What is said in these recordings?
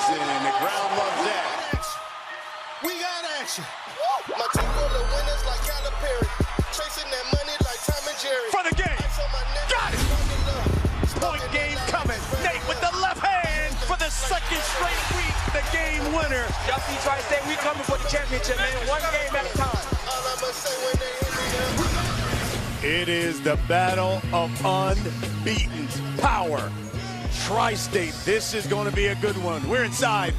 Robinson, and the crowd loves that. We got action. My team full of winners like Calipari. Chasing that money like Tom and Jerry. For the game. Got it. Point game coming. Nate with the left hand for the second straight week. The game winner. Y'all see Tri-State, we coming for the championship, man. One game at a time. All I'ma say when they hit me. It is the battle of unbeaten power. Tri-State, this is going to be a good one. We're inside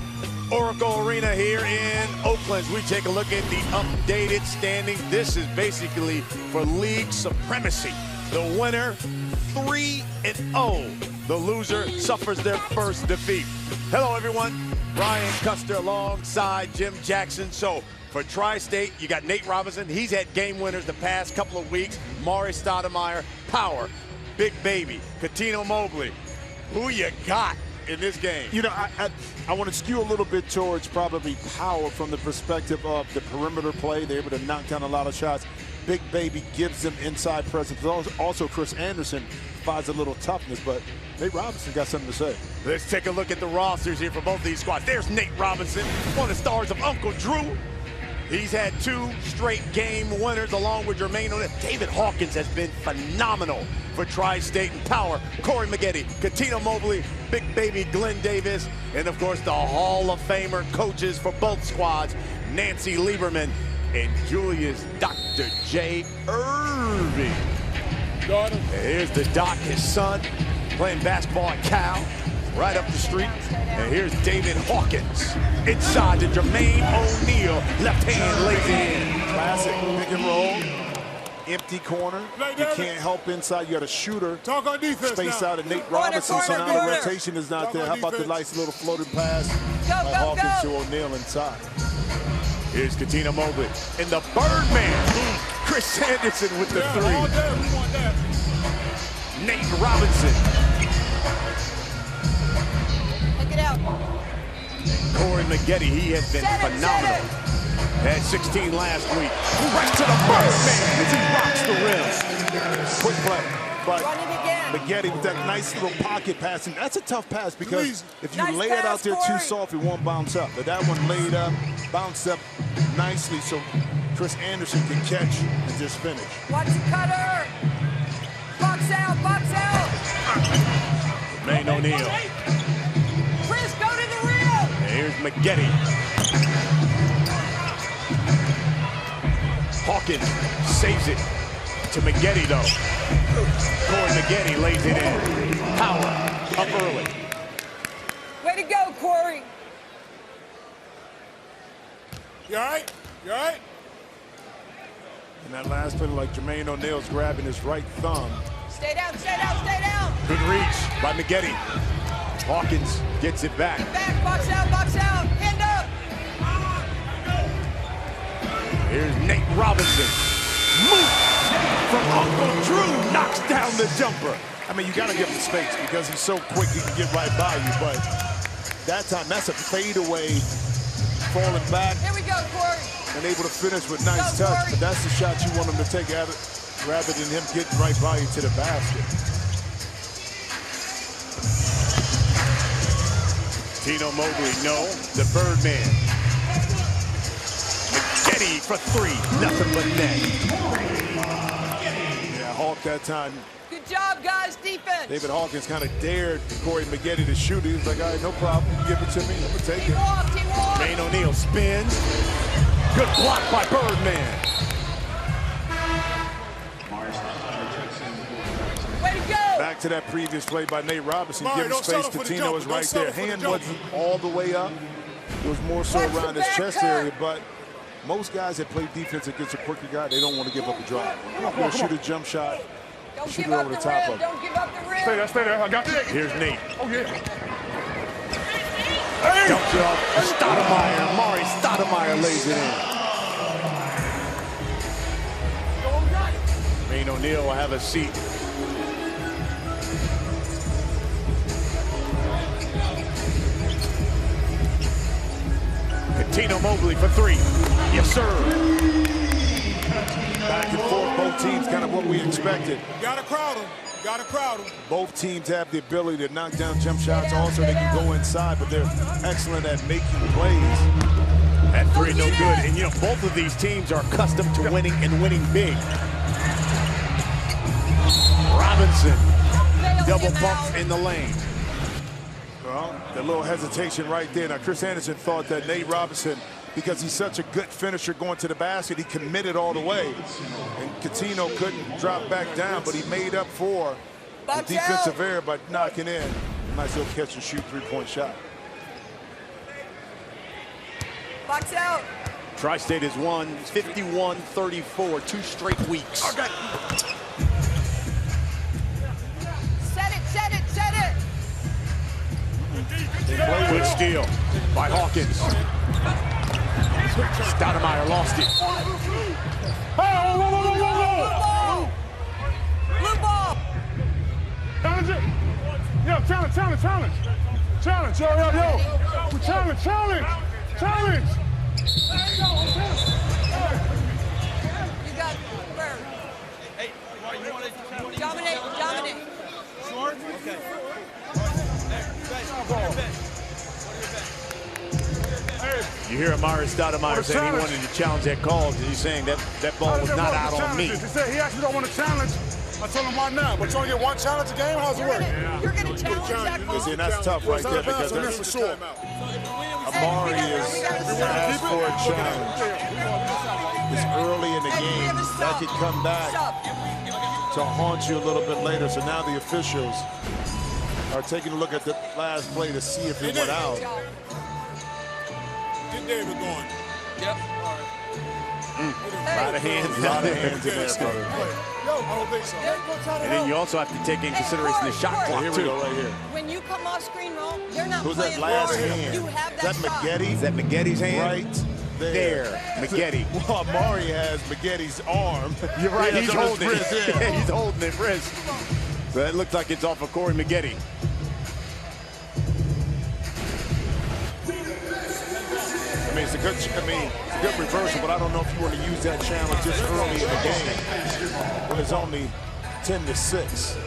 Oracle Arena here in Oakland. We take a look at the updated standings. This is basically for league supremacy. The winner, 3-0. The loser suffers their first defeat. Hello, everyone. Brian Custer alongside Jim Jackson. So for Tri-State, you got Nate Robinson. He's had game winners the past couple of weeks. Maury Stoudemire, Power, Big Baby, Katino Mobley. Who you got in this game? You know, I want to skew a little bit towards probably Power from the perspective of the perimeter play. They're able to knock down a lot of shots. Big Baby gives them inside presence. Also, Chris Anderson provides a little toughness, but Nate Robinson got something to say. Let's take a look at the rosters here for both these squads. There's Nate Robinson, one of the stars of Uncle Drew. He's had 2 straight game winners along with Jermaine O'Neal. David Hawkins has been phenomenal for Tri-State and Power. Corey Maggette, Katino Mobley, Big Baby Glenn Davis, and of course the Hall of Famer coaches for both squads, Nancy Lieberman and Julius Dr. J. Irving. And here's the Doc, his son, playing basketball at Cal, right up the street. And here's David Hawkins inside to Jermaine O'Neal. Left hand lays it in. Classic pick and roll. Empty corner. You can't help inside. You got a shooter. Talk on defense space now. out of Nate Robinson. So now the rotation is not there. How about the nice little floating pass? Hawkins to O'Neal inside. Here's Katino Mobley. And the Birdman, Chris Anderson with the 3. All day, we want that. Nate Robinson. Take it out. Corey Maggette, he has been phenomenal. Had 16 last week. Right to the Birdman as he rocks the rim. Quick play. But Run it again. Maggette with that nice little pocket pass. And that's a tough pass because if you Nice lay it out pass, there too Corey. soft, it won't bounce up. But that one laid up, bounced up nicely so Chris Anderson can catch and just finish. Watch the cutter. Box out, box out. Jermaine O'Neal. Chris, go to the rim. And here's Maggette. Hawkins saves it to Maggette, though. Corey Maggette lays it in. Power up early. Way to go, Corey. You all right? You all right? And that last play, like Jermaine O'Neal's grabbing his right thumb. Stay down, stay down, stay down. Good reach by Maggette. Hawkins gets it back. Back, box out, box out. Hand up. Here's Nate Robinson. Move from Uncle Drew. Knocks down the jumper. I mean, you got to give him space because he's so quick he can get right by you. But that time, that's a fadeaway, falling back Here we go, Corey. and able to finish with nice Go, touch. Corey. But that's the shot you want him to take rather than him getting right by you to the basket. Tino Mobley, no. The Birdman. Maggette for 3. Nothing but net. Yeah, Hawk that time. Good job, guys. Defense. David Hawkins kind of dared Corey Maggette to shoot. He was like, all right, no problem. Give it to me. I'm going to take it. T-walk, T-walk. Jermaine O'Neal spins. Good block by Birdman. Way to go. Back to that previous play by Nate Robinson. Mari, Giving don't space. settle for the Katino jumper. was Don't right settle there. for the Hand jumper. wasn't all the way up. It was more so Watch the around his back chest cut. area. But most guys that play defense against a quicker guy, they don't want to give up a drive. They'll shoot a jump shot. Don't Shoot give it up over the the top rim. of it. Don't give up the rim. Stay there, I got it. Here's Nate. Oh, yeah. Dumps it off. Stoudemire. Maury Stoudemire lays it in. Jermaine O'Neal will have a seat. Katino Mobley for 3. Yes, sir. Back and forth, both teams, kind of what we expected. Gotta crowd him. Got to crowd him. Both teams have the ability to knock down jump shots. Also, they can go inside, but they're excellent at making plays. That three, no good. And, you know, both of these teams are accustomed to winning and winning big. Robinson, double pumps in the lane. Well, the little hesitation right there. Now, Chris Anderson thought that Nate Robinson, because he's such a good finisher going to the basket, he committed all the way. And Coutinho couldn't drop back down, but he made up for the defensive error by knocking in a nice little catch and shoot three-point shot. Box out. Tri-State has won 51-34, 2 straight weeks. Set it, set it, set it. Good steal by Hawkins. Stoudemire lost it. Blue ball. Challenge it. Yo, challenge. Challenge, yo. Challenge. You got Bird. Hey, you want to Dominate. short? Okay. You hear Amari Stoudemire saying he wanted to challenge that call. He's saying that ball was not out on me. He said he actually don't want to challenge. I told him why not, but you only get 1 challenge a game? How's it work? You're gonna challenge that ball. See, and that's tough right there because that's for sure. Amari is asked for a challenge. It's early in the game. That could come back to haunt you a little bit later. So now the officials are taking a look at the last play to see if he went out. Get David going. Yep. A lot of hands A lot of hands in there, brother. I don't think so. And then you also have to take in consideration the shot clock, Here we too. go, right here. When you come off screen roll, they're not Who's playing that last ball. hand? You have Is that shot. McGetty? Is that McGetty's hand? Right there. McGetty. Well, Amari has McGetty's arm. You're right, He he's has on his holding it. wrist, yeah. Yeah, he's holding it wrist. So that looks like it's off of Corey McGetty. I mean, it's a good reversal, but I don't know if you want to use that challenge just early in the game when it's only 10-6.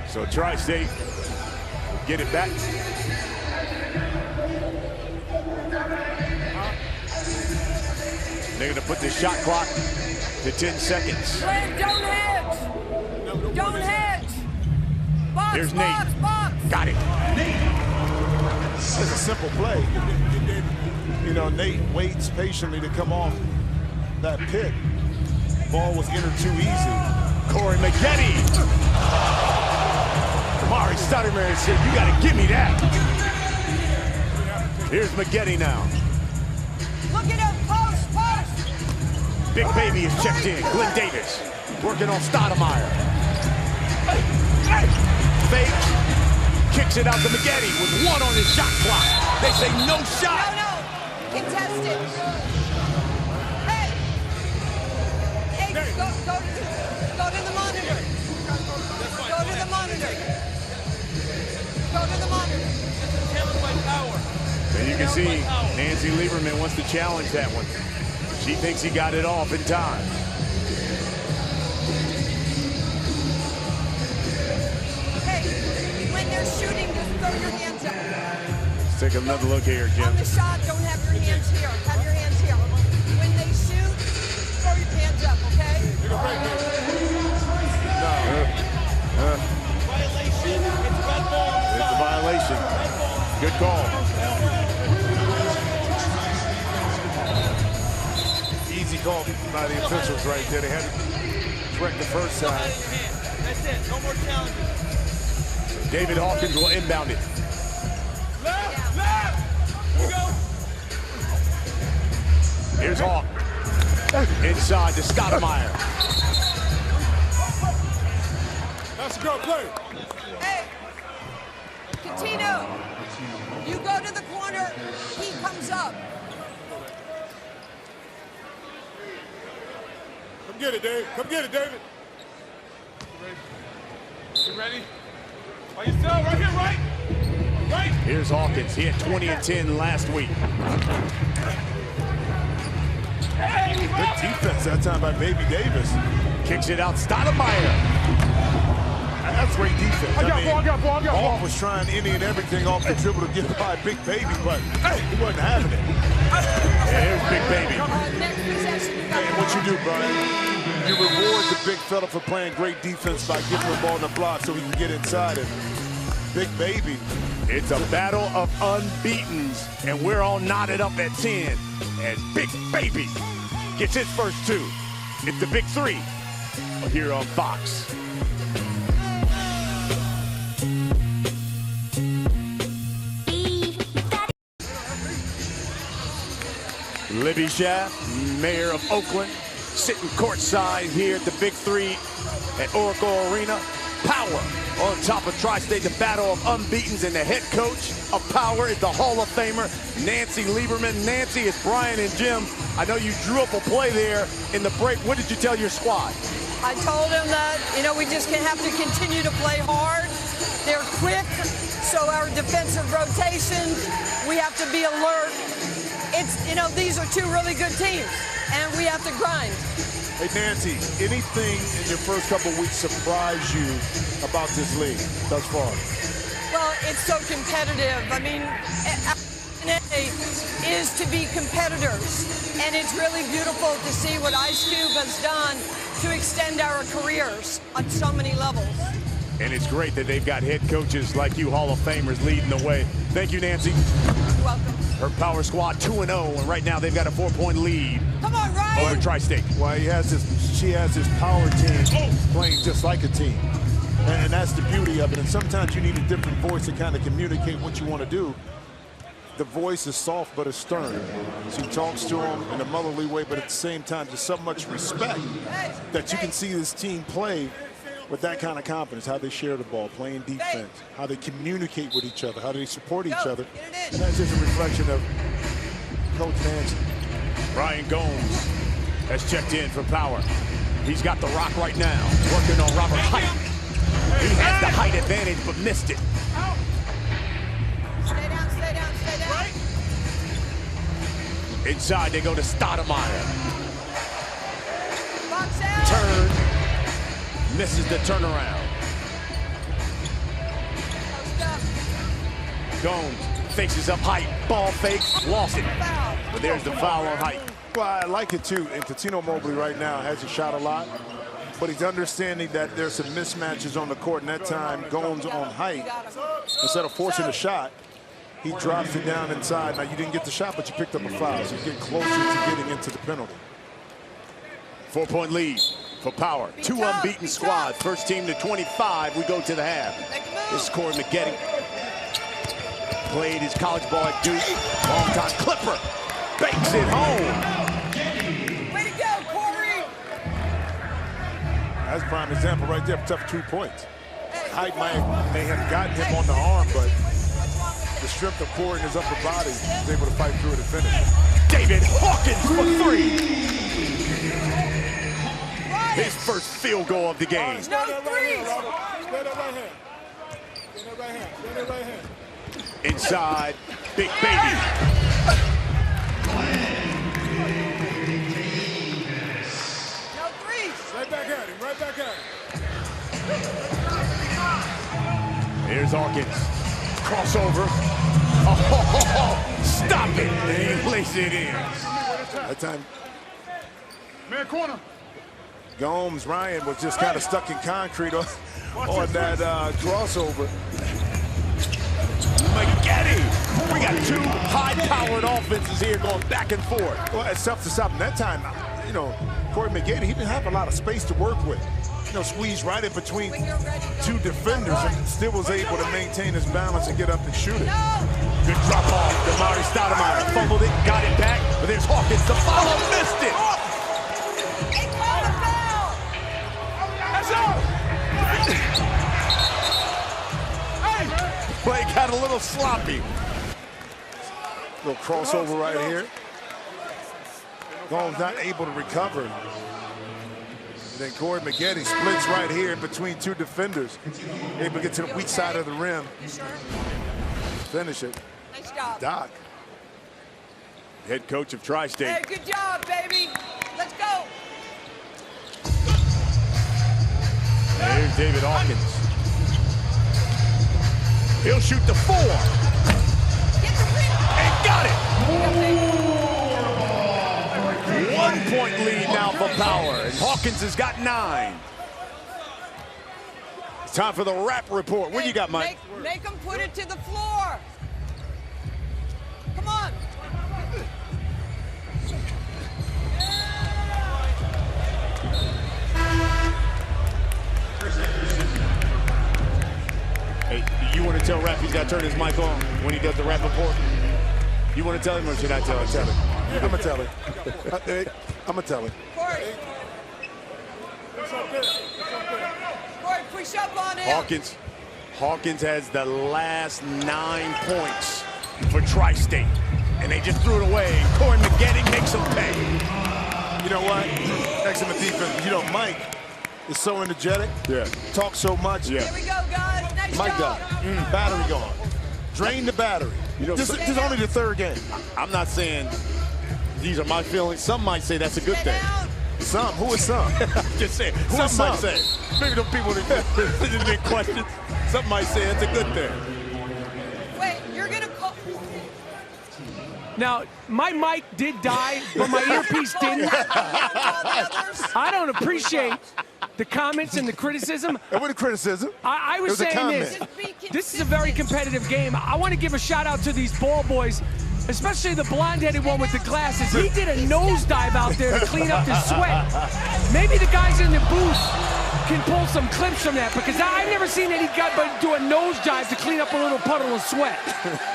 So Tri-State will get it back. They're going to put the shot clock to 10 seconds. Fred, don't hedge. Don't hedge. Box, Here's box, Nate. box. Got it. It's a simple play. You know, Nate waits patiently to come off that pick. Ball was entered too easy. Corey McGetty. Amari Stoudemire said, you got to give me that. Here's McGetty now. Look at him. Post. Big Baby is checked in. Glenn Davis working on Stoudemire. Fake. Kicks it out to McGetty with 1 on his shot clock. They say no shot. No. Contested. Hey, go to the monitor. Go to the monitor. And you can see Nancy Lieberman wants to challenge that one. She thinks he got it off in time. Hey, when they're shooting, just throw your hands up. Let's take another look here, Jim. On the shot, don't have your hands here. Have your hands here. When they shoot, throw your hands up, okay? Violation. It's red ball. It's a violation. Good call. Easy call by the officials right there. They had it correct the first time. That's it. No more challenges. David Hawkins will inbound it. Left. Here we go. Here's Hawk. Inside to Stoudemire. That's a good play. Hey, Coutinho, you go to the corner, he comes up. Come get it, Dave. David. You ready? Are you still right here, right? Right. Here's Hawkins. He had 20 and 10 last week. Good defense that time by Baby Davis. Kicks it out, Stoudemire. That's great defense. I got ball. Hall was trying any and everything off the dribble to get by Big Baby, but he wasn't having it. There's Big Baby. Next possession, you got And what you do, Brian, you reward the big fella for playing great defense by giving the ball in the block so he can get inside it. Big Baby. It's a battle of unbeatens, and we're all knotted up at 10. And Big Baby gets his first 2. It's the Big 3 here on Fox. Libby Schaff, mayor of Oakland, sitting courtside here at the Big 3 at Oracle Arena. Power on top of Tri-State, the battle of unbeatens, and the head coach of Power is the Hall of Famer, Nancy Lieberman. Nancy, it's Brian and Jim. I know you drew up a play there in the break. What did you tell your squad? I told him that, we just have to continue to play hard. They're quick, so our defensive rotations, we have to be alert. These are 2 really good teams, and we have to grind. Hey, Nancy, anything in your first couple weeks surprise you about this league thus far? Well, it's so competitive. I mean, is to be competitors, and it's really beautiful to see what Ice Cube has done to extend our careers on so many levels. And it's great that they've got head coaches like you, Hall of Famers, leading the way. Thank you, Nancy. You're welcome. Her Power squad 2-0, and right now they've got a 4-point lead Come on, Ryan. over Tri-State. Well, she has this power team playing just like a team. And that's the beauty of it. And sometimes you need a different voice to kind of communicate what you want to do. The voice is soft, but it's stern. She talks to him in a motherly way, but at the same time, there's so much respect that you can see this team play with that kind of confidence, how they share the ball, playing defense, how they communicate with each other, how they support each other. And that's just a reflection of Coach Nancy. Brian Gomes has checked in for Power. He's got the rock right now, working on Robert Height. He has the height advantage, but missed it. Stay down, stay down, stay down. Inside, they go to Stoudemire. Box out. Turn. Misses the turnaround. Gomes faces up Height. Ball fake. Lost it. But there's the foul on Height. Well, I like it too. And Catino Mobley right now has a shot a lot, but he's understanding that there's some mismatches on the court, and that time Gomes on Height, instead of forcing a shot, he drops it down inside. Now, you didn't get the shot, but you picked up a foul, so you get closer to getting into the penalty. 4-point lead for Power. 2 unbeaten squads. First team to 25. We go to the half. This is Corey McGetty. Played his college ball at Duke. Long-time Clipper. Bakes it home. Way to go, Corey. That's a prime example right there. Tough 2 points. Height may have gotten him on the arm, but the strength of Corey in his upper body is able to fight through it and finish. David Hawkins for 3. His first field goal of the game. No threes. Inside, Big Baby. No threes. Right back at him, right back at him. Here's Hawkins. Crossover. Oh, stop it. And he lays it in. That time, Man, corner. Gomes, Ryan was just kind of stuck in concrete on that crossover. McGetty. We got 2 high-powered offenses here going back and forth. Well, it's tough to stop. And that time, Corey McGetty, he didn't have a lot of space to work with. Squeezed right in between 2 defenders and still was able to maintain his balance and get up and shoot it. Good drop off. Damari Stoudemire fumbled it, got it back, but there's Hawkins. The follow, missed it. They called a foul. Play got a little sloppy. Little crossover right here. Gomes not able to recover. Then Corey McGetty splits right here in between 2 defenders. Able to get to the weak side of the rim. Finish it. Nice job. Doc. Head coach of Tri-State. Hey, good job, baby. Let's go. There's David Hawkins. He'll shoot the 4. And got it. 1 point lead now for Power. And Hawkins has got 9. It's time for the rap report. What you got, Mike? Make him put it to the floor. Come on. Hey, you want to tell Rap he's got to turn his mic on when he does the rap report? You want to tell him or should I tell him? Tell him. I'm going to tell him. I'm going to tell him. Corey, push up on him. Hawkins has the last 9 points for Tri-State. And they just threw it away. Corey Maggette makes him pay. You know what? Excellent defense. You know, Mike is so energetic. Yeah. Talks so much. Yeah. Here we go, guys. Nice Mike job. got battery gone. Drain the battery. You know, this is only the 3rd game. I'm not saying these are my feelings. Some might say that's a good thing. Some? Who is some? Just saying. Some might say. Maybe the people that didn't question. Some might say it's a good thing. Wait, you're going to call. Now, my mic did die, but my earpiece didn't. I don't appreciate the comments and the criticism. It wasn't criticism. I was saying this is a very competitive game. I want to give a shout out to these ball boys, especially the blonde-headed one with the glasses. He did a nosedive out there to clean up his sweat. Maybe the guys in the booth can pull some clips from that, because I've never seen any guy but do a nosedive to clean up a little puddle of sweat.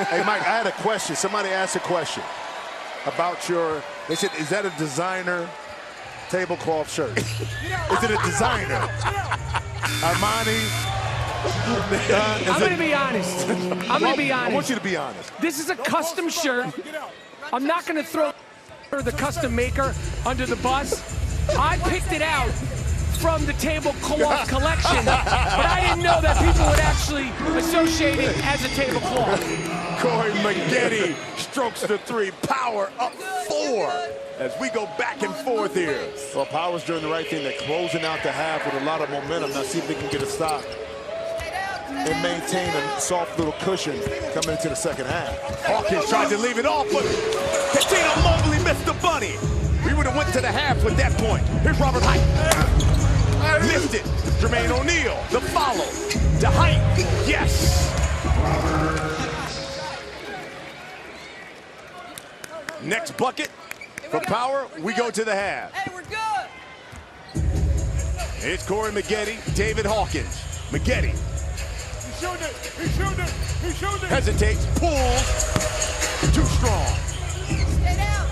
Hey, Mike, I had a question. Somebody asked a question about your, they said, is that a designer tablecloth shirt? Is it a designer? Armani? I'm going to be honest. I'm going to be honest. I want you to be honest. This is a custom shirt. I'm not going to throw the custom maker under the bus. I picked it out from the tablecloth collection, but I didn't know that people would actually associate it as a tablecloth. Corey Maggette strokes the 3. Power up 4 as we go back and forth here. Well, Power's doing the right thing. They're closing out the half with a lot of momentum. Now see if they can get a stop and maintain a soft little cushion coming into the second half. Hawkins tried to leave it off, but Katina Mobley missed the bunny. We would have went to the half with that point. Here's Robert Height. Missed it. Jermaine O'Neal, the follow. To Height, yes. Next bucket for Power, we go to the half. Hey, we're good. It's Corey Maggette, David Hawkins. Maggette. He's shooting it. He's shooting it. He's shooting it. Hesitates, pulls. Too strong. Stay down.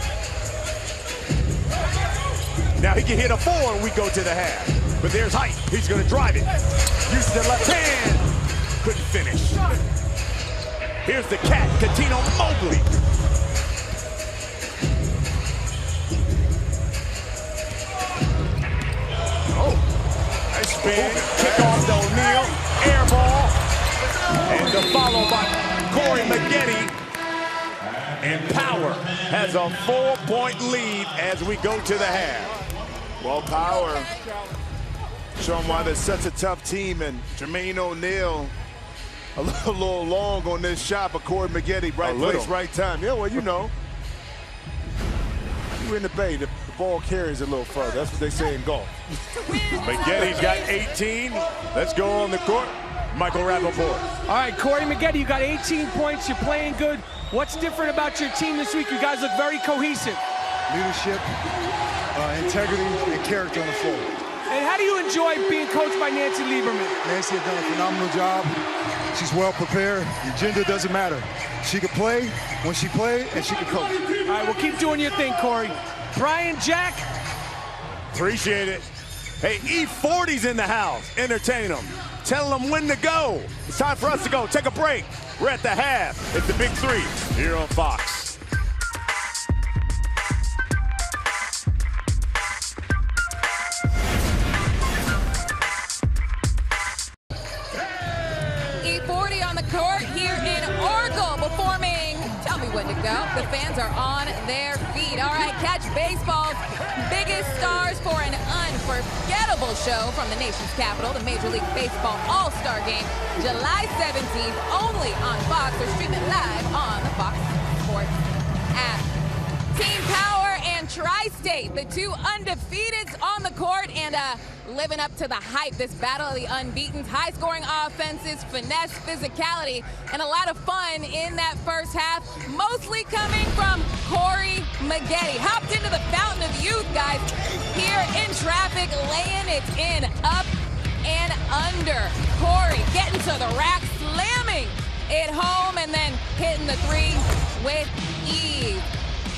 Now he can hit a 4 and we go to the half. But there's Height. He's going to drive it. Uses the left hand. Couldn't finish. Here's the cat, Katina Mobley. Oh, nice spin. Kick off to O'Neal. Air ball. And the follow by Corey Maggette. And Power has a 4-point lead as we go to the half. Well, Power showing why they're such a tough team, and Jermaine O'Neal a little long on this shot, but Corey Maggette, right place, right time. Yeah, well, you know. You're in the Bay, the ball carries a little further. That's what they say in golf. Maggette's got 18. Let's go on the court. Michael Rappaport. All right, Corey Maggette, you got 18 points. You're playing good. What's different about your team this week? You guys look very cohesive. Leadership, integrity, and character on the floor. And how do you enjoy being coached by Nancy Lieberman? Nancy has done a phenomenal job. She's well prepared. Your gender doesn't matter. She can play when she plays, and she can coach. All right, well, keep doing your thing, Corey. Brian, Jack. Appreciate it. Hey, E40's in the house. Entertain them. Tell them when to go. It's time for us to go. Take a break. We're at the half. It's the Big 3 here on Fox. E40 on the court here in Oracle, performing, tell me when to go. The fans are on their feet. All right, catch baseball's biggest stars for an unforgettable show from the nation's capital, the Major League Baseball All-Star Game, July 17th, only on Fox, or stream it live on the Fox Sports app. Team Power and Tri-State, the two undefeateds on the court, and living up to the hype, this battle of the unbeatens, high-scoring offenses, finesse, physicality, and a lot of fun in that first half, mostly coming from Corey Maggette. Hopped into the fountain of youth, guys, here in traffic, laying it in, up and under. Corey getting to the rack, slamming it home, and then hitting the three with ease.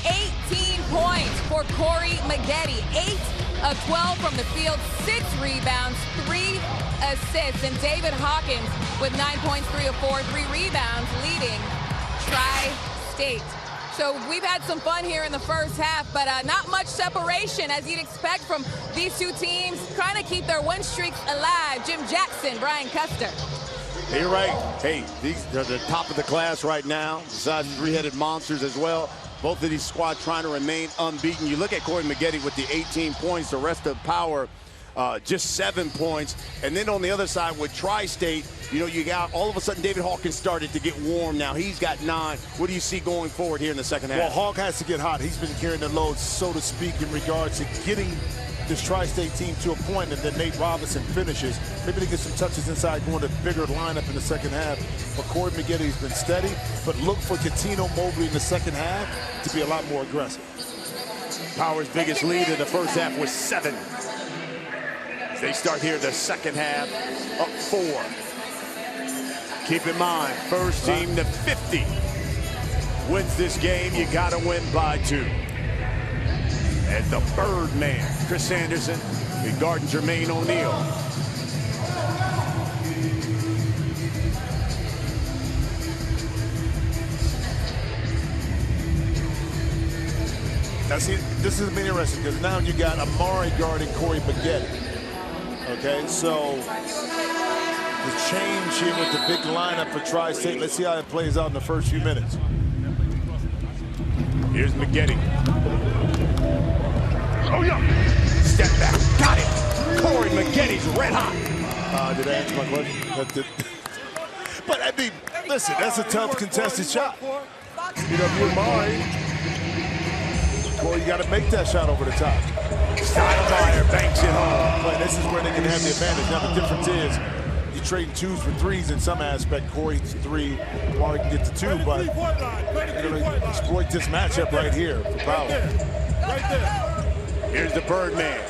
18 points for Corey Maggette, 8 of 12 from the field, 6 rebounds, 3 assists, and David Hawkins with 9 points, 3 of 4, 3 rebounds, leading Tri-State. So we've had some fun here in the first half, but not much separation as you'd expect from these two teams trying to keep their win streaks alive. Jim Jackson, Brian Custer. Hey, you're right. Hey, these are the top of the class right now, besides three-headed monsters as well. Both of these squads trying to remain unbeaten. You look at Corey Maggette with the 18 points, the rest of Power just 7 points. And then on the other side with Tri-State, you know, you got all of a sudden David Hawkins started to get warm now. He's got 9. What do you see going forward here in the second half? Well, Hawk has to get hot. He's been carrying the load, so to speak, in regards to getting this Tri-State team to a point, and then Nate Robinson finishes. Maybe they get some touches inside, going to bigger lineup in the second half. But Corey Maggette has been steady, but look for Katino Mobley in the second half to be a lot more aggressive. Power's biggest lead in the first half was 7. They start here the second half, up 4. Keep in mind, first team to 50 wins this game. You got to win by 2. And the Birdman, Chris Anderson, regarding Jermaine O'Neal. Now see, this is interesting because now you got Amari guarding Corey Maggette. Okay, so the change here with the big lineup for Tri-State. Let's see how it plays out in the first few minutes. Here's Maggette. Oh, yeah. Step back. Got it. Corey Maggette's red hot. Did I answer my question? But, I mean, listen, that's a tough contested shot. You know, you're Amari. Boy, you got to make that shot over the top. Sideline banks it home. But this is where they can have the advantage. Now, the difference is you're trading 2s for 3s in some aspect. Corey's 3, Amari can get to 2, but you're going to exploit this matchup right here for Power. Right there. Here's the Birdman.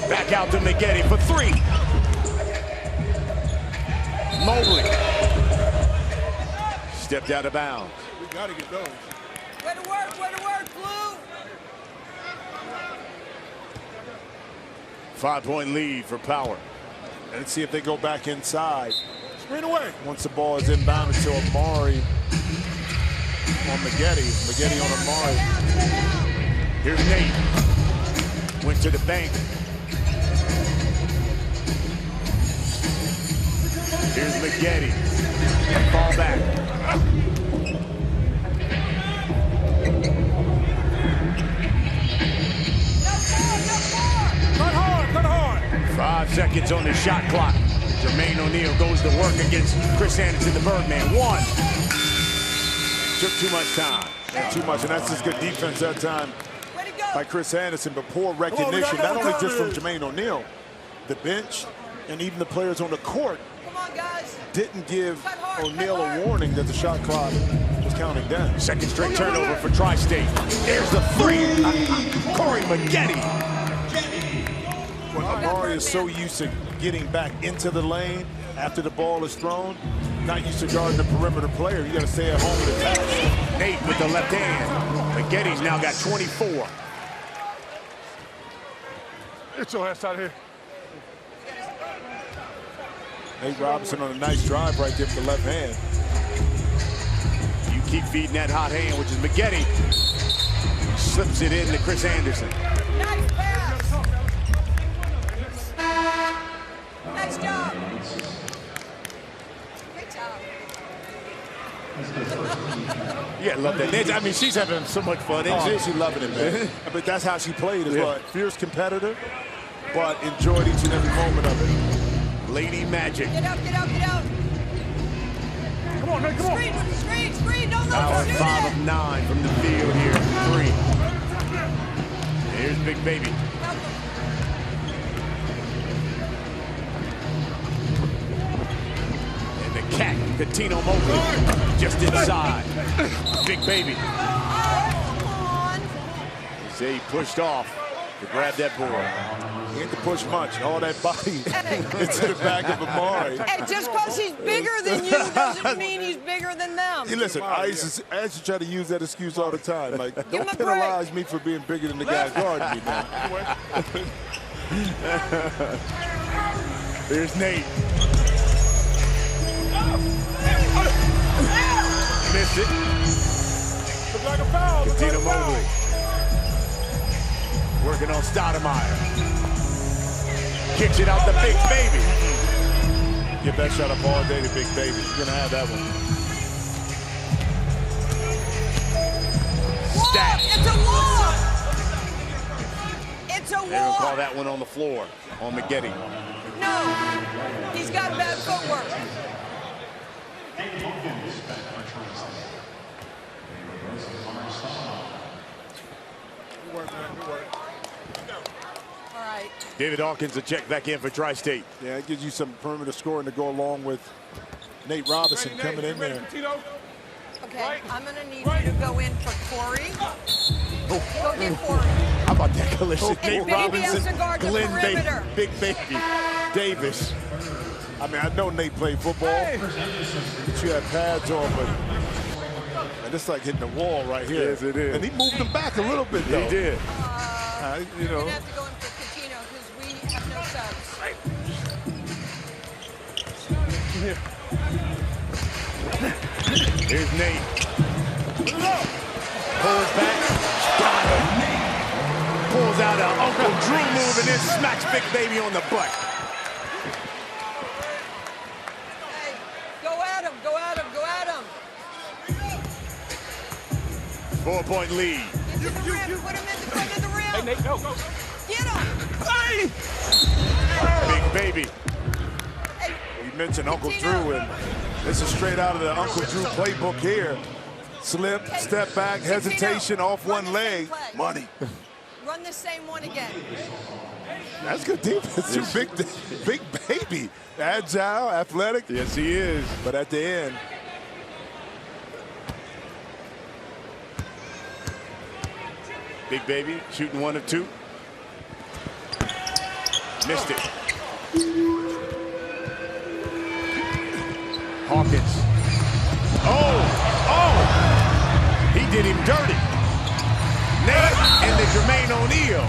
Back out to Maggette for 3. Mobley. Stepped out of bounds. We got to get those. Way to work, Blue. 5-point lead for Power. Let's see if they go back inside. Screen away. Once the ball is inbounded to Amari on Maggette. Maggette on Amari. Here's Nate. Went to the bank. Here's Maggette. Fall back. Cut hard. 5 seconds on the shot clock. Jermaine O'Neal goes to work against Chris Anderson, the Birdman. 1. Took too much time. Too much, and that's just good defense that time by Chris Anderson, but poor recognition, not only just from Jermaine O'Neal, the bench, and even the players on the court didn't give O'Neal a warning that the shot clock was counting down. Second straight turnover for Tri-State. There's the 3. Corey Maggette. Well, Amari is so used to getting back into the lane after the ball is thrown, not used to guarding the perimeter player. You got to stay at home and attack. Nate with the left hand. Magette's now got 24. Get your ass out of here. Nate Robinson on a nice drive right there with the left hand. You keep feeding that hot hand, which is Maggette. Slips it in to Chris Anderson. Nice pass. Nice job. Great job. Yeah, love that. I mean, she's having so much fun, isn't she? She's loving it, man. But that's how she played as well. Fierce competitor, but enjoyed each and every moment of it. Lady Magic. Get out, get out, get out. Come on, man, come on. Screen, don't let Power her do 5 that. of 9 from the field here. 3. Here's Big Baby. And the cat, Katino Mobley, just inside. Big Baby. Come on. Say he pushed off to grab that board. He ain't to push much. All that body into the back of Amari. And just because he's bigger than you doesn't mean he's bigger than them. Hey, listen, I used to try to use that excuse all the time. Like, Give him don't a break. penalize me for being bigger than the guy guarding me, man. Here's Nate. Missed it. Look like a foul. Look like Katino a foul. Mobley. Working on Stoudemire. Kicks it out to Big Baby. Get that shot up all day to Big Baby. You're going to have that one. Walk! It's a walk! It's a They don't call walk! that one on the floor on McGetty. No, he's got bad footwork. Good work, man. Good work. All right. David Hawkins to check back in for Tri-State. Yeah, it gives you some perimeter scoring to go along with Nate Robinson Ready, coming Nate? in You ready, there. Katino? Okay, Right. I'm going to need Right. you to go in for Corey. Go get Corey. How about that collision? And Nate Baby has Robinson, to guard the Glenn perimeter. Big Baby, Davis. I mean, I know Nate played football, but you had pads on, but and it's like hitting the wall right here. Yes, it is. And he moved him back a little bit, though. He did. You know. We're going to have to go in for Coutinho because we have no subs. Here's Nate. Pulls back. Got him. Pulls out an Uncle Drew move and then smacks Big Baby on the butt. Hey, go at him, go at him, go at him. 4-point lead. Get to the rim, put him in the front of the rim. Hey, Nate, go, go. Get him. Big Baby. Hey, You mentioned Uncle Coutinho. Drew, and this is straight out of the Uncle Drew playbook here. Slip, step back, hesitation, off Run one the leg, same play. money. Run the same one again. That's good defense. Too. Big Baby, agile, athletic. Yes, he is. But at the end, Big Baby shooting 1 of 2. Missed it. Hawkins. Oh! He did him dirty. Nate and the Jermaine O'Neal.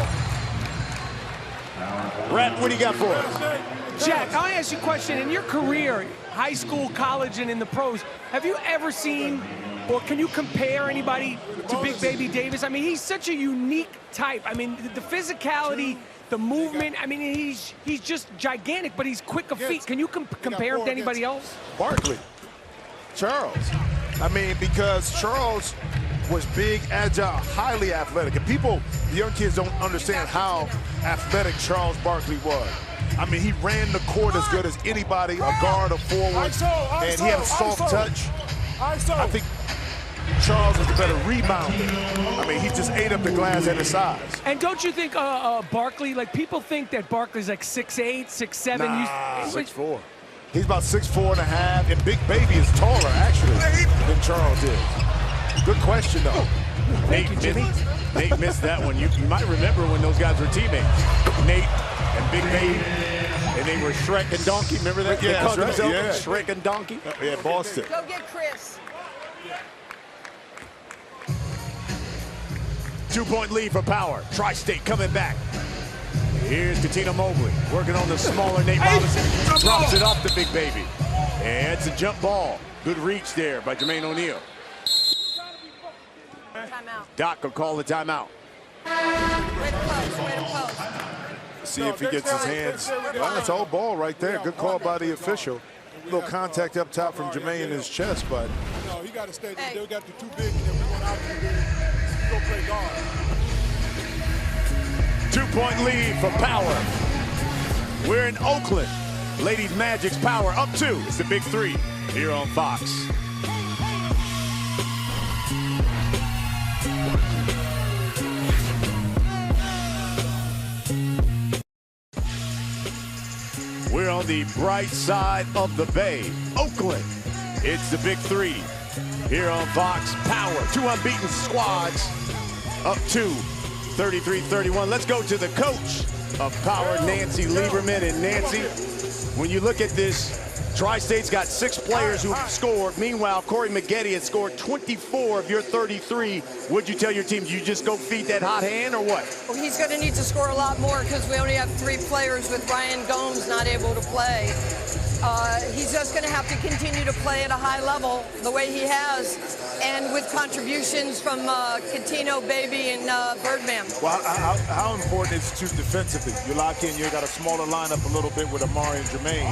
Rap, what do you got for us? Jack, I want to ask you a question. In your career, high school, college, and in the pros, have you ever seen, or can you compare anybody to Big Baby Davis? I mean, he's such a unique type. I mean, the physicality, the movement, I mean, he's just gigantic, but he's quick of feet. Can you compare him to anybody else? Barkley, Charles. I mean, because Charles was big, agile, highly athletic. And people, the young kids don't understand how athletic Charles Barkley was. I mean, he ran the court as good as anybody, a guard, a forward, and he had a soft touch. I think Charles was a better rebounder. I mean, he just ate up the glass at his size. And don't you think Barkley, like people think that Barkley's like 6'8", 6'7"? Nah, 6'4". He's about 6'4 and a half, and Big Baby is taller, actually, than Charles is. Good question, though. Nate missed that one. You might remember when those guys were teammates. Nate and Big Baby, and they were Shrek and Donkey. Remember that? Yeah, they called that's right. themselves Shrek and Donkey. Yeah, Boston. Go get Chris. 2-point lead for Power. Tri-State coming back. Here's Katino Mobley working on the smaller Nate Robinson. Drops it off to Big Baby. And it's a jump ball. Good reach there by Jermaine O'Neal. Timeout. Doc will call the timeout. Way to post, way to post. See if he gets his hands. Well, it's all ball right there. Good call by the official. A little contact up top from Jermaine in his chest, but No, he got to stay. They got to too big, and then we're going out too big. Go play guard. 2-point lead for Power. We're in Oakland. Ladies Magic's Power up 2. It's the Big 3 here on Fox. We're on the bright side of the bay. Oakland. It's the Big 3 here on Fox. Power. 2 unbeaten squads up 2. 33-31. Let's go to the coach of Power, Nancy Lieberman. And Nancy, when you look at this, Tri-State's got 6 players who scored. Meanwhile, Corey Maggette has scored 24 of your 33. What'd you tell your team? You just go feed that hot hand or what? Well, he's going to need to score a lot more because we only have 3 players with Ryan Gomes not able to play. He's just going to have to continue to play at a high level the way he has, and with contributions from Catino, Baby, and Birdman. Well, how important is it to defensively? You lock in, you got a smaller lineup a little bit with Amari and Jermaine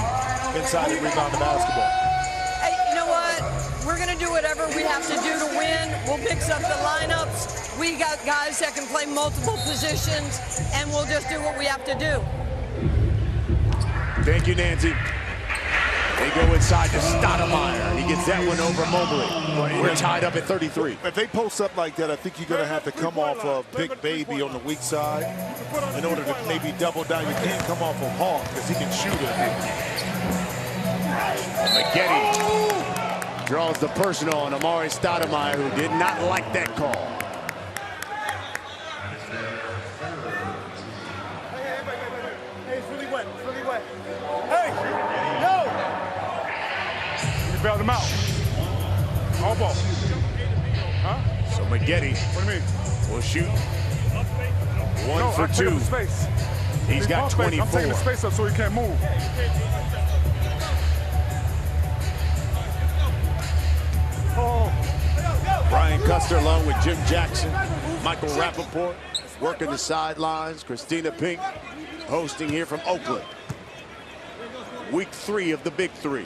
inside and rebound the basketball. Hey, you know what? We're going to do whatever we have to do to win. We'll mix up the lineups. We got guys that can play multiple positions, and we'll just do what we have to do. Thank you, Nancy. They go inside to Stoudemire. He gets that one over Mobley. We're tied up at 33. If they post up like that, I think you're going to have to come off of Big Baby on the weak side in order to maybe double down. You can't come off of Hawk because he can shoot it. Maggette draws the personal on Amari Stoudemire, who did not like that call. Bailed him out. All ball. Huh? So Maggette will shoot 1 for 2. Space. He's got 24. I'm taking the space up so he can't move. Brian Custer along with Jim Jackson, Michael Rappaport working the sidelines. Christina Pink hosting here from Oakland. Week 3 of the Big 3.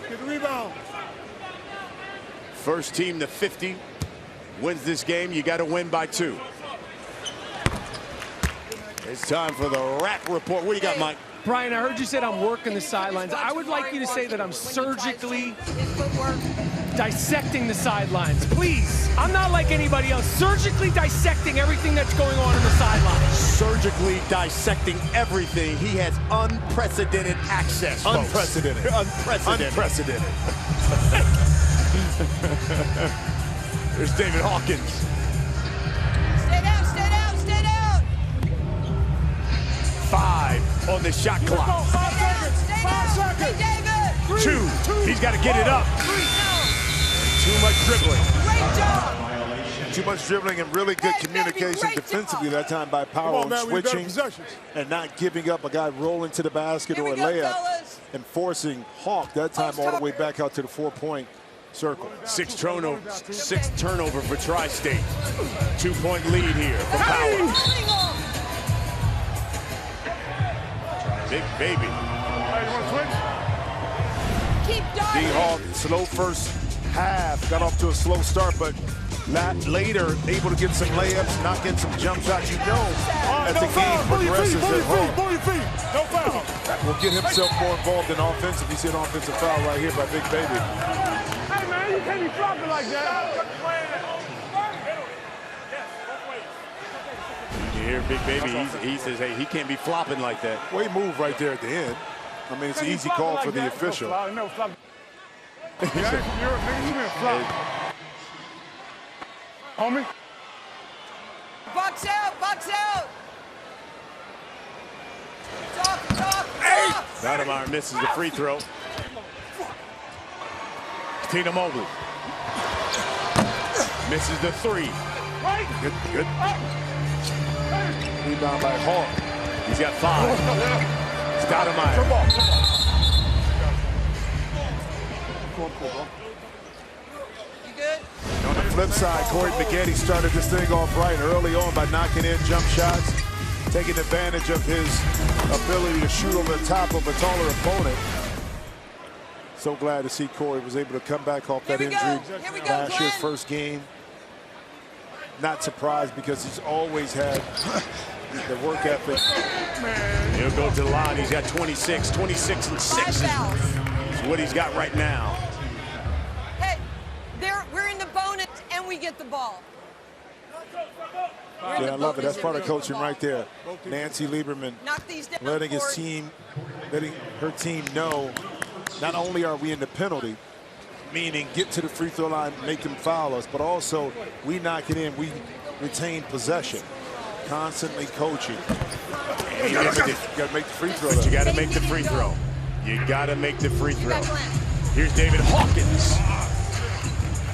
Get the rebound. First team to 50 wins this game. You got to win by 2. It's time for the Rap Report. What do you got, Mike? Brian, I heard you said I'm working the sidelines. I would like you to say that I'm surgically dissecting the sidelines. Please. I'm not like anybody else. Surgically dissecting everything that's going on the sidelines. Surgically dissecting everything. He has unprecedented access, folks. Unprecedented. Unprecedented. There's David Hawkins. Stay down, stay down, stay down. 5 on the shot clock. Stay down. Hey, David. 2. He's got to get it up. Too much dribbling. Great job. Too much dribbling and really good communication defensively that time by Power on switching and not giving up a guy rolling to the basket or a layup and forcing Hawk that time all the way back out to the 4-point circle. 6 turnover for Tri-State. 2-point lead here for Power. Big Baby. Keep diving. D-Hawk, slow first half, got off to a slow start, but later able to get some layups, knock in some jump shots. You know, as the game progresses at Hawk, No foul. will get himself more involved in offensive. He's hit an offensive foul right here by Big Baby. Hey, man, you can't be flopping like that. You hear Big Baby, he says, hey, he can't be flopping like that. Well, he moved right there at the end. I mean, it's an easy call for the official. Homie. Box out, box out. Talk. Stoudemire misses the free throw. Tina Mobley misses the 3. Good. Rebound by Hawk. He's got 5. Stoudemire. You good? On the flip side, Corey Maggette started this thing off right early on by knocking in jump shots, taking advantage of his ability to shoot over the top of a taller opponent. So glad to see Corey was able to come back off that injury last year's first game. Not surprised because he's always had the work ethic. He'll go to the line. He's got 26 and 6 is what he's got right now. Hey, we're in the bonus and we get the ball. Yeah, I love it. That's part of coaching right there. Nancy Lieberman letting her team know not only are we in the penalty, meaning get to the free throw line, make them foul us, but also we knock it in, we retain possession. Constantly coaching. You got to make the free throw. You got to make the free throw. You got to make the free throw. Here's David Hawkins.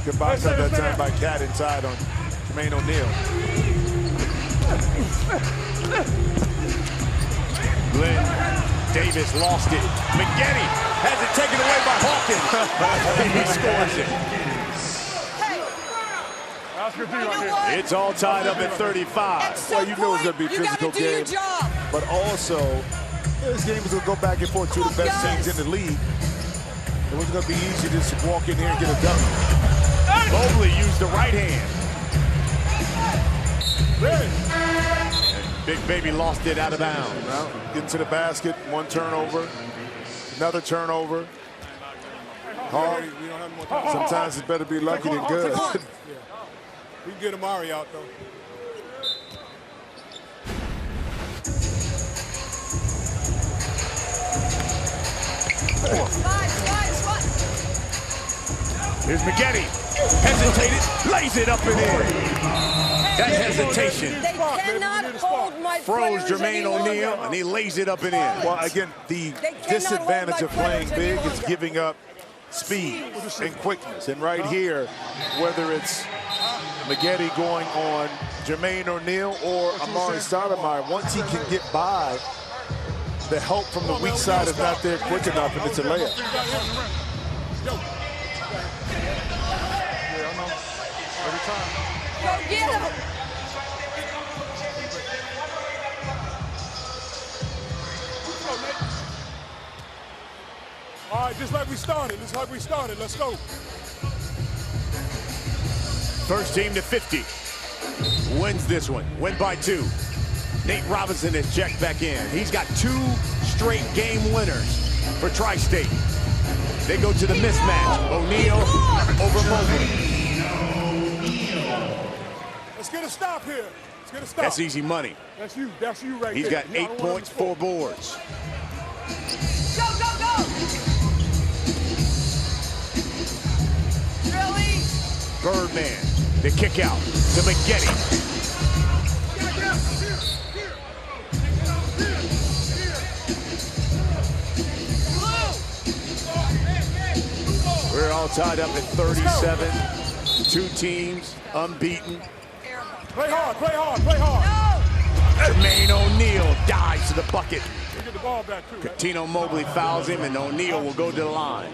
Good box at that time by Cat inside on Jermaine O'Neal. Glenn Davis lost it. McGetty has it taken away by Hawkins. He scores it. It's all tied up at 35. Well, you know it's going to be a physical game. But also, this game is going to go back and forth. Two of the best teams in the league. It wasn't going to be easy to just walk in here and get a dunk. Mobley used the right hand. Big Baby lost it out of bounds. Well, get to the basket, one turnover, another turnover. Hard. Sometimes it's better be lucky than good. We can get Amari out, though. Here's McGetty. Hesitated, lays it up and in. That hesitation They cannot hold my froze players Jermaine any O'Neal, and he lays it up and in. Well, again, the disadvantage of playing big is giving up speed and quickness. And right here, whether it's McGetty going on Jermaine O'Neal or Amari Stoudemire, once he can get by, the help from the weak side is not there quick enough, and it's a layup. Go get him. All right, just like we started. Let's go. First team to 50. Wins this one. Win by 2. Nate Robinson has checked back in. He's got 2 straight game winners for Tri-State. They go to the mismatch. O'Neal over Mobley. Let's get a stop here. That's easy money. That's you right He's there. got 8 points, 4 boards. Go, go, go. Really? Birdman, the kick out to McGetty. We're all tied up at 37. 2 teams unbeaten. Play hard. Jermaine O'Neal dives to the bucket. We get the ball back too. Coutinho Mobley fouls him, and O'Neal will go to the line.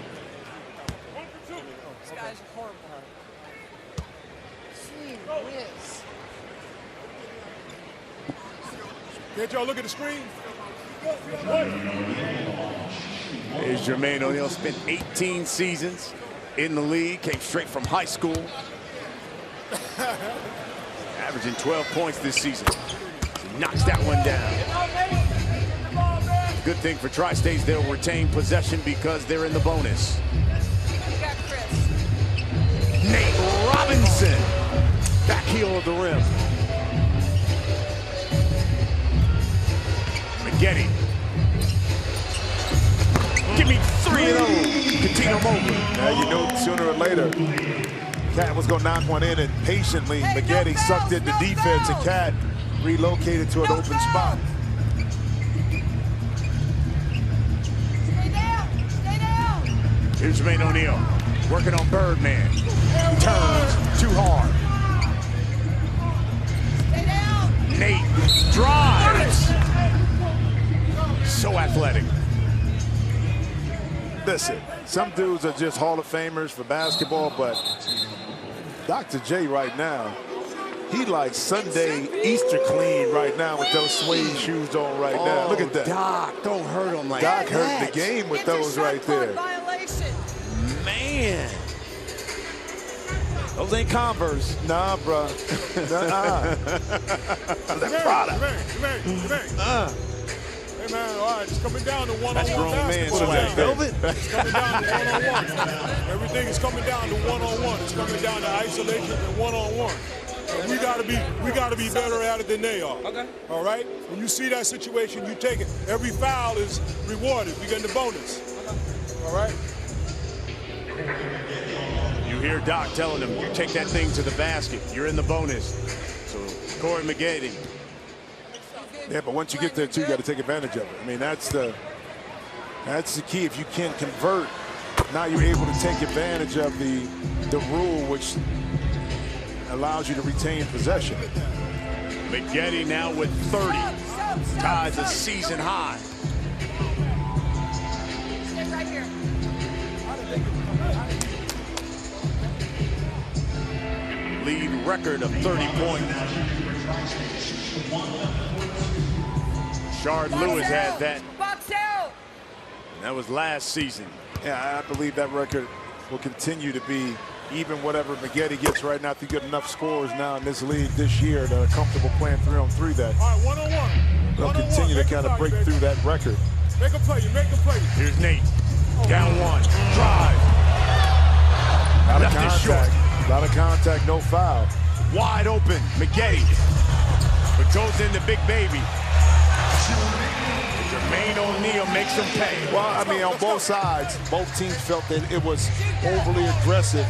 These guys are horrible. Gee whiz. Can't y'all look at the screen? Here's Jermaine O'Neal. Spent 18 seasons in the league. Came straight from high school. Averaging 12 points this season. He knocks that one down. Good thing for Tri-State, they'll retain possession because they're in the bonus. You got Chris. Nate Robinson. Back heel of the rim. McGetty. Give me 3 of those. Coutinho Mobley. Now you know sooner or later, Cat was going to knock one in, and patiently McGetty sucked in the defense, and Cat relocated to an open spot. Stay down. Here's Jermaine O'Neal working on Birdman. Turns too hard. Stay down. Nate drives. So athletic. Listen, some dudes are just Hall of Famers for basketball, but Dr. J right now, he like Sunday Easter clean right now with those suede shoes on right now. Look at that. Doc, don't hurt him like Doc that. hurt the game with those right there. Violation. man. Those ain't Converse. Nah, bro. That's Prada. Hey, man, all right, it's coming down to one-on-one That's grown man basketball. swag. Velvet? It's coming down to one-on-one. Everything is coming down to one-on-one. It's coming down to isolation and one-on-one. And we gotta be better at it than they are. Okay. All right? When you see that situation, you take it. Every foul is rewarded. We get the bonus. All right? You hear Doc telling him, you take that thing to the basket. You're in the bonus. So Corey Maggette. Yeah, but once you get there, too, you got to take advantage of it. I mean, that's the key. If you can't convert, now you're able to take advantage of the rule, which allows you to retain possession. Maggette now with 30. Ties a season high. Stay right here. Lead record of 30 points. Shard Lewis had that. Box out. That was last season. Yeah, I believe that record will continue to be even whatever Maggette gets right now. If you get enough scores now in this league this year that are comfortable playing 3-on-3, that All right, one-on-one. they'll continue to kind of break through that record. Make a play. You make a play. Here's Nate. Down one. Drive. Left it short. A lot of contact, no foul. Wide open. Maggette. But goes into Big Baby. Jermaine O'Neal makes him pay. Well, I mean, on both sides, both teams felt that it was overly aggressive.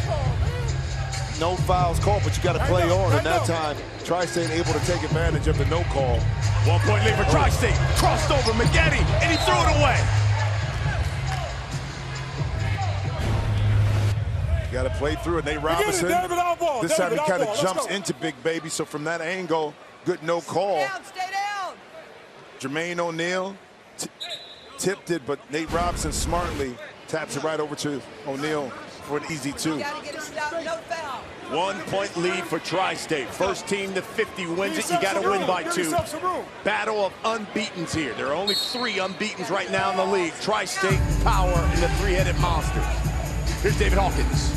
No fouls called, but you got to play on. And that time, Tri-State able to take advantage of the no call. 1 point lead for Tri-State. Crossed over Maggette, and he threw it away. You got to play through it. Nate Robinson. This time he kind of jumps into Big Baby. So from that angle, good no call. Stay down. Jermaine O'Neal tipped it, but Nate Robinson smartly taps it right over to O'Neal for an easy two. Gotta get a stop, no foul. 1 point lead for Tri-State. First team to 50 wins it. You got to win by 2. Battle of unbeatens here. There are only 3 unbeatens right now in the league. Tri-State, Power, and the three-headed monsters. Here's David Hawkins.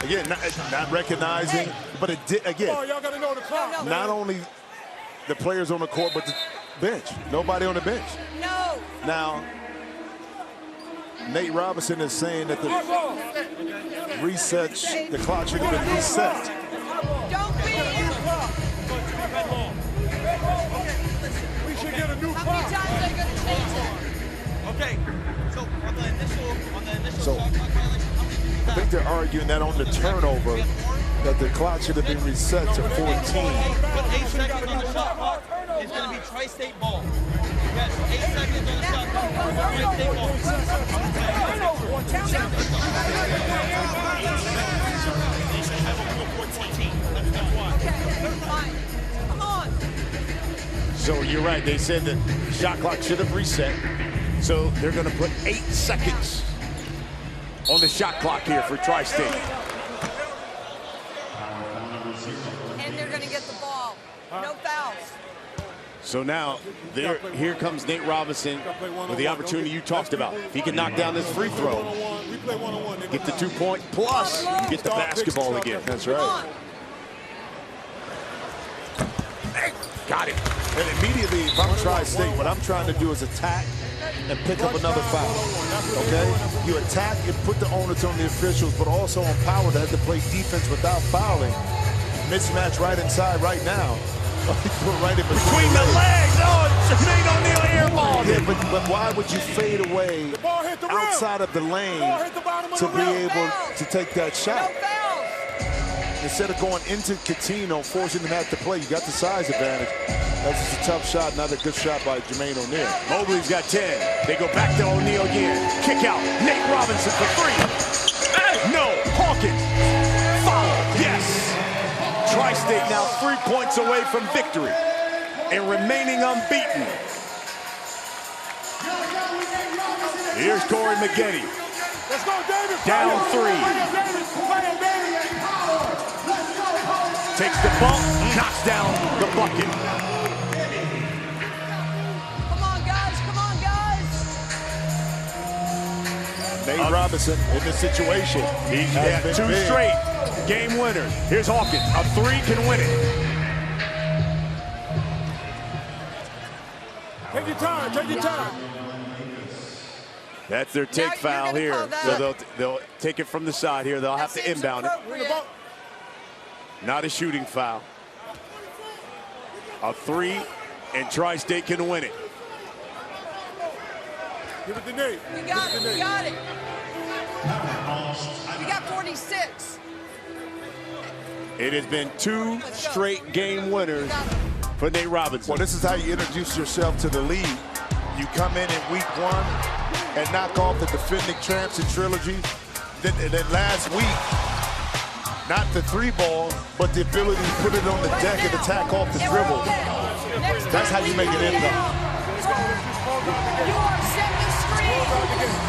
Again, not recognizing, but it did again. Oh, y'all gotta know the clock. Not only the players on the court, but the bench. Nobody on the bench. No. Now, Nate Robinson is saying that the reset, the clock should have been reset. Don't be We should get a new How clock. many times are they going to change it? Okay, so on the initial So, shot clock violation, how many did you I think they're arguing that on the turnover, that the clock should have been reset to 14. With 8 seconds on the shot clock, it's going to be Tri-State ball. Yes, 8 seconds on the shot clock, Tri-State ball. Okay, fine. Come on. So you're right. They said that the shot clock should have reset. So they're going to put 8 seconds on the shot clock here for Tri-State. And they're going to get the ball. No fouls. So now, here comes Nate Robinson with the opportunity you talked about. If he can knock down this free throw, get the 2 point plus, get the basketball again. That's right. Got it. And immediately, if I'm Tri-State, what I'm trying to do is attack and pick up another foul. Okay? You attack and put the onus on the officials, but also on Power to have to play defense without fouling. Mismatch right inside right now. Right in between the legs. Oh, Jermaine O'Neal airballed it. Yeah, but why would you fade away outside of the lane to be able to take that shot? Instead of going into Coutinho, forcing him to have to play, you got the size advantage. That's just a tough shot, not a good shot by Jermaine O'Neal. Mobley's got 10. They go back to O'Neal again. Kick out. Nate Robinson for 3. No. Hawkins. Foul. Yes. Tri-State now 3 points away from victory and remaining unbeaten. Here's Corey Maggette. Let's go, David. Down 3. Takes the bump, knocks down the bucket. Come on, guys. Come on, guys. Nate Robinson in this situation. He had 2 straight game winners. Here's Hawkins. A 3 can win it. Take your time, take your time. That's their take foul here. So they'll take it from the side here. They'll have to inbound it. Not a shooting foul. A 3, and Tri-State can win it. Give it to Nate. We got it, we got it. We got 46. It has been 2 straight game winners for Nate Robinson. Well, this is how you introduce yourself to the league. You come in week 1 and knock off the defending champs in trilogy. Then last week, not the 3-ball, but the ability to put it on the deck and attack off the dribble. That's how you make an impact. You are set the screen.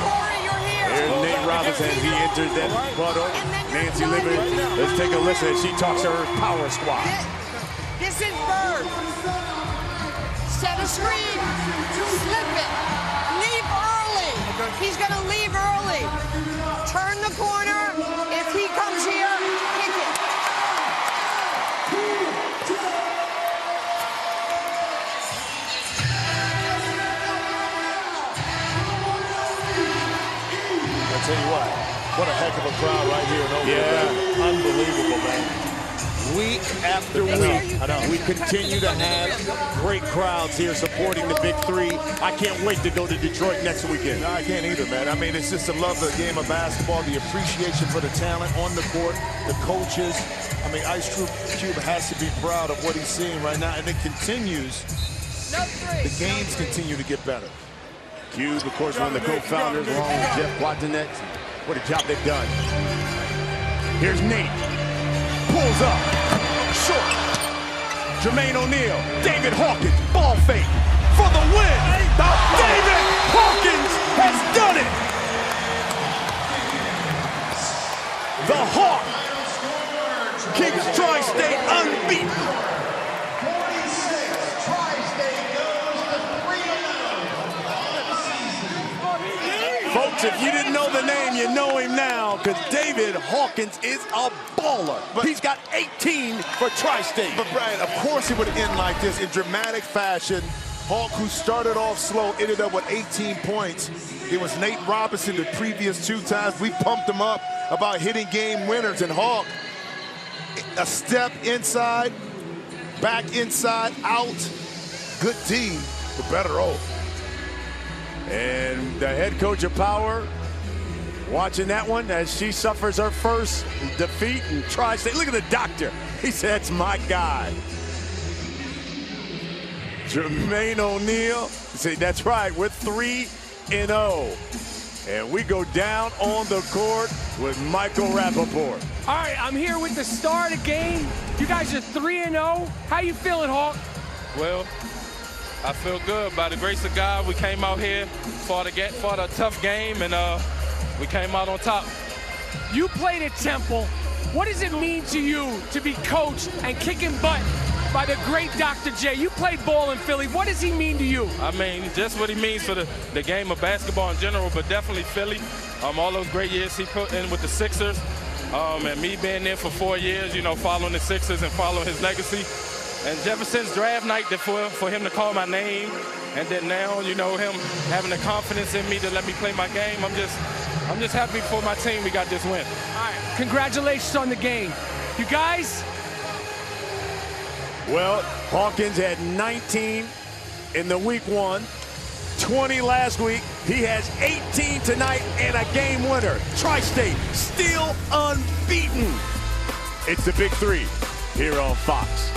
Corey, you're here. Here's Nate Robinson as he enters that puddle. Nancy Liberty, let's take a listen as she talks to her power squad. This is Bird. Set a screen. Slip it. Leave early. He's going to leave early. Turn the corner. If he comes here, kick it. I'll tell you what a heck of a crowd right here. Yeah, unbelievable, man. Week after week, we continue to have great crowds here supporting the Big 3. I can't wait to go to Detroit next weekend. No, I can't either, man. I mean, it's just the love of the game of basketball, the appreciation for the talent on the court, the coaches. I mean, Ice Cube has to be proud of what he's seeing right now, and it continues. The games continue to get better. Cube, of course, one of the co-founders, along with Jeff Platinek. What a job they've done. Here's Nate. Pulls up. Short. Jermaine O'Neal. David Hawkins. Ball fake. For the win. David Hawkins has done it. The Hawk keeps Tri-State unbeaten. Folks, if you didn't know the name, you know him now, because David Hawkins is a baller. But he's got 18 for Tri-State. But Brian, of course it would end like this in dramatic fashion. Hawk, who started off slow, ended up with 18 points. It was Nate Robinson the previous 2 times. We pumped him up about hitting game winners. And Hawk, a step inside, back inside, out. Good D, but better O. And the head coach of Power watching that one as she suffers her first defeat in Tri-State. Look at the doctor. He said, "That's my guy." Jermaine O'Neal. See, that's right. We're 3-0. And we go down on the court with Michael Rappaport. All right, I'm here with the star of the game. You guys are 3-0. How you feeling, Hawk? Well, I feel good. By the grace of God, we came out here, fought a tough game, and we came out on top. You played at Temple. What does it mean to you to be coached and kicking butt by the great Dr. J? You played ball in Philly. What does he mean to you? I mean, just what he means for the game of basketball in general, but definitely Philly. All those great years he put in with the Sixers, and me being there for 4 years, you know, following the Sixers and following his legacy. And Jefferson's draft night for him to call my name, and then now, you know, him having the confidence in me to let me play my game. I'm just happy for my team we got this win. All right, congratulations on the game. You guys? Well, Hawkins had 19 in the week 1, 20 last week. He has 18 tonight and a game winner. Tri-State still unbeaten. It's the Big 3 here on Fox.